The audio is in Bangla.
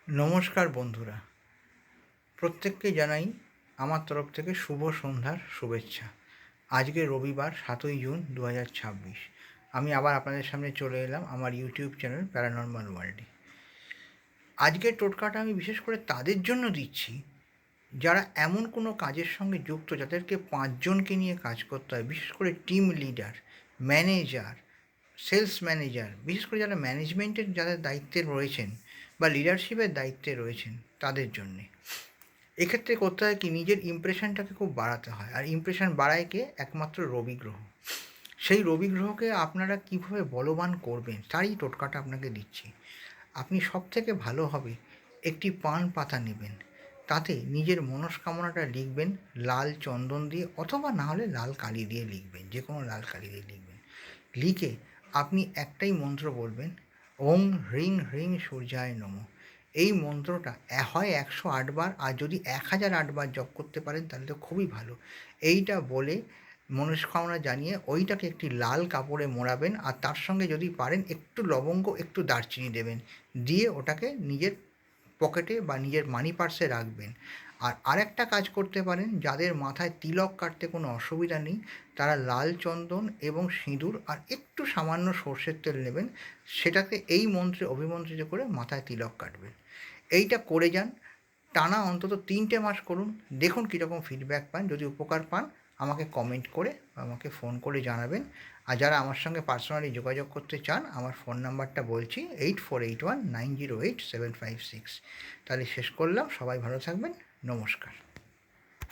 নমস্কার বন্ধুরা, প্রত্যেককে জানাই আমার তরফ থেকে শুভ সন্ধ্যার শুভেচ্ছা। আজকে রবিবার 7ই জুন 2026। আমি আবার আপনাদের সামনে চলে এলাম আমার ইউটিউব চ্যানেল প্যারানর্মাল ওয়ার্ল্ডে। আজকের টোটকাটা আমি বিশেষ করে তাদের জন্য দিচ্ছি যারা এমন কোনো কাজের সঙ্গে যুক্ত যাদেরকে 5জনকে নিয়ে কাজ করতে হয়, বিশেষ করে team leader, manager, sales manager, বিশেষ করে যারা ম্যানেজমেন্টের যাদের দায়িত্বে রয়েছেন বা লিডারশিপের দায়িত্বে রয়েছেন তাদের জন্যে। এক্ষেত্রে করতে হয় কি, নিজের ইমপ্রেশনটাকে খুব বাড়াতে হয়, আর ইমপ্রেশন বাড়ায় কে? একমাত্র রবি গ্রহ। সেই রবি গ্রহকে আপনারা কীভাবে বলবান করবেন তারই টোটকাটা আপনাকে দিচ্ছি। আপনি সব থেকে ভালো হবে একটি পান পাতা নেবেন, তাতে নিজের মনস্কামনাটা লিখবেন লাল চন্দন দিয়ে, অথবা না হলে লাল কালি দিয়ে লিখবেন, যে কোনো লাল কালি দিয়ে লিখবেন। লিখে আপনি একটাই মন্ত্র বলবেন, ওং হ্রিং হ্রিং সূর্যায় নমঃ। এই মন্ত্রটা হয় 108 বার, আর যদি 1008 বার জপ করতে পারেন তাহলে তো খুবই ভালো। এইটা বলে মনস্কামনা জানিয়ে ওইটাকে একটি লাল কাপড়ে মোড়াবেন, আর তার সঙ্গে যদি পারেন একটু লবঙ্গ, একটু দারচিনি দেবেন, দিয়ে ওটাকে নিজের পকেটে বা নিজের মানি পার্সে রাখবেন। আর আরেকটা কাজ করতে পারেন, যাদের মাথায় তিলক কাটতে কোনো অসুবিধা নেই তারা লাল চন্দন এবং সিঁদুর আর একটু সামান্য সর্ষের তেল নেবেন, সেটাকে এই মন্ত্রে অভিমন্ত্রিত করে মাথায় তিলক কাটবেন। এইটা করে যান, টানা অন্তত 3টে মাস করুন, দেখুন কীরকম ফিডব্যাক পান। যদি উপকার পান আমাকে কমেন্ট করে বা আমাকে ফোন করে জানাবেন। আর যারা আমার সঙ্গে পার্সোনালি যোগাযোগ করতে চান, আমার ফোন নাম্বারটা বলছি 8481908756। তাহলে শেষ করলাম, সবাই ভালো থাকবেন, নমস্কার।